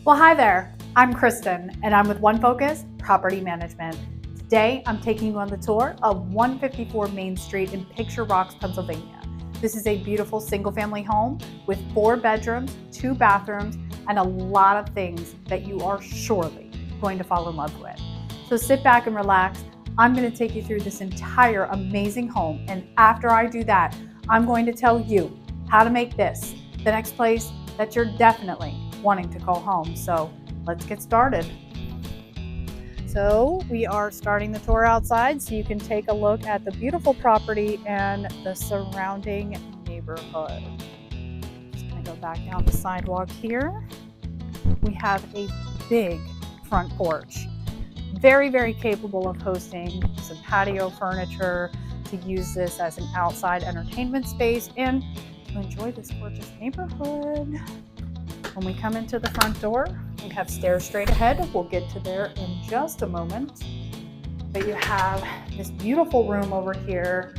Well, hi there. I'm Kristen, and I'm with One Focus Property Management. Today, I'm taking you on the tour of 154 Main Street in Picture Rocks, Pennsylvania. This is a beautiful single-family home with 4 bedrooms, 2 bathrooms, and a lot of things that you are surely going to fall in love with. So sit back and relax. I'm going to take you through this entire amazing home, and after I do that, I'm going to tell you how to make this the next place that you're definitely wanting to call home. So let's get started. So we are starting the tour outside so you can take a look at the beautiful property and the surrounding neighborhood. Just gonna go back down the sidewalk here. We have a big front porch. Very, very capable of hosting some patio furniture, to use this as an outside entertainment space and to enjoy this gorgeous neighborhood. When we come into the front door, we have stairs straight ahead. We'll get to there in just a moment. But you have this beautiful room over here.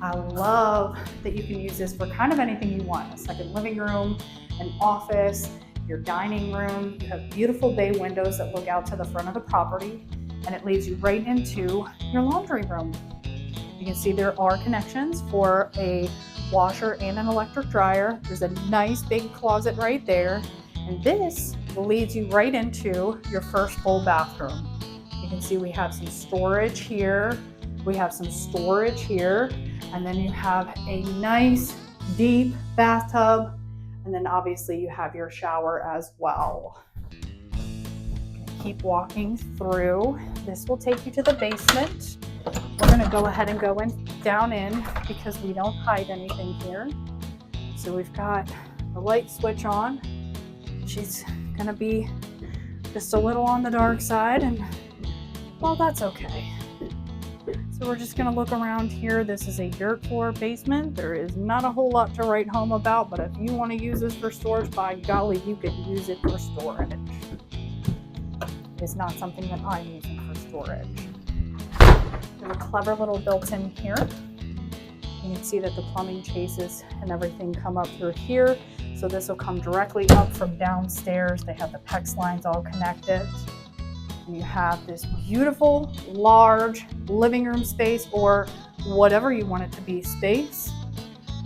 I love that you can use this for kind of anything you want. A second living room, an office, your dining room. You have beautiful bay windows that look out to the front of the property, and it leads you right into your laundry room. You can see there are connections for a washer and an electric dryer. There's a nice big closet right there, and this leads you right into your first full bathroom. You can see we have some storage here, we have some storage here, and then you have a nice deep bathtub, and then obviously you have your shower as well. Keep walking through. This will take you to the basement. We're going to go ahead and go down in because we don't hide anything here. So we've got the light switch on. She's going to be just a little on the dark side, and well, that's okay. So we're just going to look around here. This is a dirt floor basement. There is not a whole lot to write home about, but if you want to use this for storage, by golly, you could use it for storage. It's not something that I'm using for storage. We have a clever little built-in here. You can see that the plumbing chases and everything come up through here. So this will come directly up from downstairs. They have the PEX lines all connected. And you have this beautiful, large living room space, or whatever you want it to be space.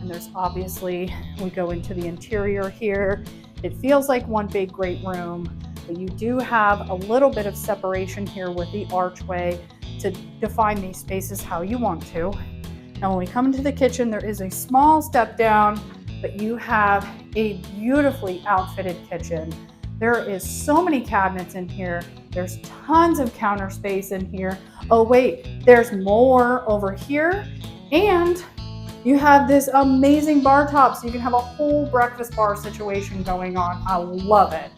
And there's obviously, we go into the interior here. It feels like one big great room, but you do have a little bit of separation here with the archway to define these spaces how you want to. Now when we come into the kitchen, there is a small step down, but you have a beautifully outfitted kitchen. There is so many cabinets in here. There's tons of counter space in here. Oh wait, there's more over here. And you have this amazing bar top, so you can have a whole breakfast bar situation going on. I love it.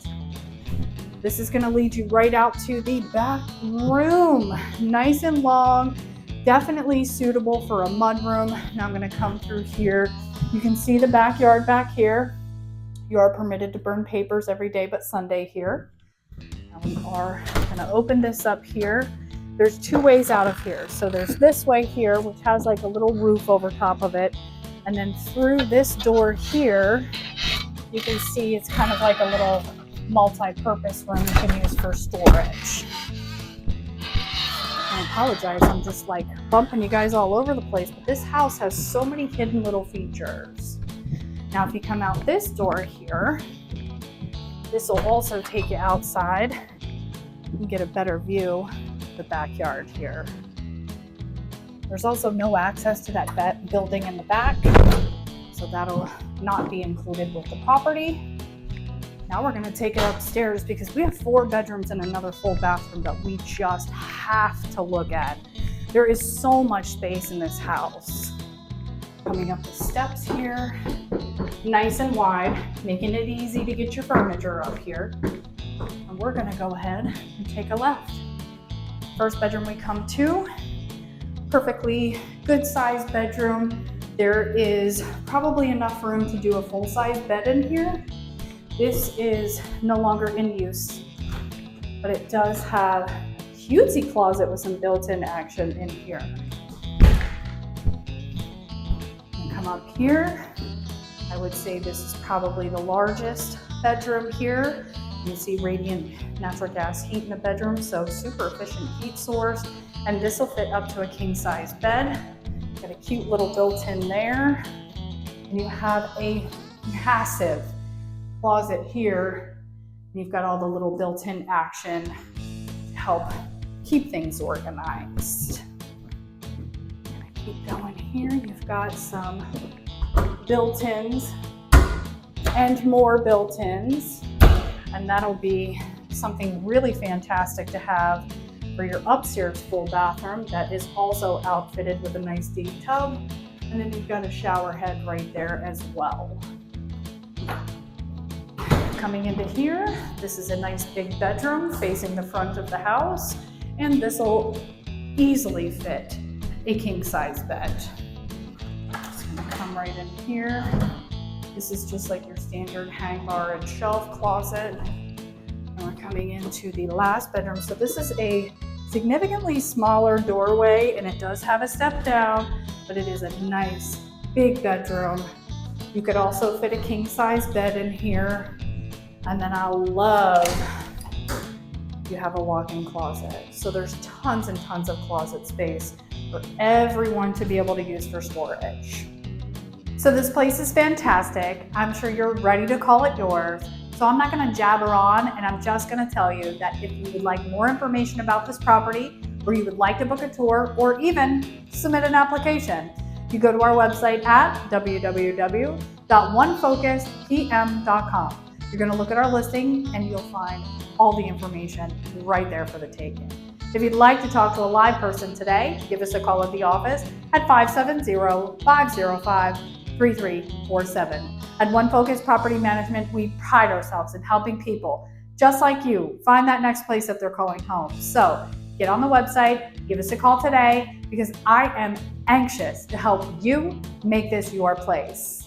This is going to lead you right out to the back room. Nice and long, definitely suitable for a mudroom. Now I'm going to come through here. You can see the backyard back here. You are permitted to burn papers every day but Sunday here. Now we are going to open this up here. There's 2 ways out of here. So there's this way here, which has like a little roof over top of it. And then through this door here, you can see it's kind of like a little multi-purpose room you can use for storage. I apologize, I'm just like bumping you guys all over the place, but this house has so many hidden little features. Now if you come out this door here, this will also take you outside and get a better view of the backyard here. There's also no access to that building in the back, so that'll not be included with the property. Now we're going to take it upstairs because we have 4 bedrooms and another full bathroom that we just have to look at. There is so much space in this house. Coming up the steps here, nice and wide, making it easy to get your furniture up here. And we're going to go ahead and take a left. First bedroom we come to, perfectly good sized bedroom. There is probably enough room to do a full-size bed in here. This is no longer in use, but it does have a cutesy closet with some built-in action in here. And come up here. I would say this is probably the largest bedroom here. You see radiant natural gas heat in the bedroom, so super efficient heat source. And this will fit up to a king size bed. Got a cute little built-in there. And you have a massive closet here. And you've got all the little built-in action to help keep things organized. Keep going here. You've got some built-ins and more built-ins, and that'll be something really fantastic to have for your upstairs full bathroom that is also outfitted with a nice deep tub. And then you've got a shower head right there as well. Coming into here, this is a nice big bedroom facing the front of the house, and this will easily fit a king size bed. Just gonna come right in here. This is just like your standard hang bar and shelf closet. And we're coming into the last bedroom. So this is a significantly smaller doorway, and it does have a step down, but it is a nice big bedroom. You could also fit a king size bed in here. And then I love you have a walk-in closet. So there's tons and tons of closet space for everyone to be able to use for storage. So this place is fantastic. I'm sure you're ready to call it yours. So I'm not gonna jabber on, and I'm just gonna tell you that if you would like more information about this property, or you would like to book a tour, or even submit an application, you go to our website at www.onefocuspm.com. You're gonna look at our listing and you'll find all the information right there for the taking. If you'd like to talk to a live person today, give us a call at the office at 570-505-3347. At One Focus Property Management, we pride ourselves in helping people just like you find that next place that they're calling home. So get on the website, give us a call today, because I am anxious to help you make this your place.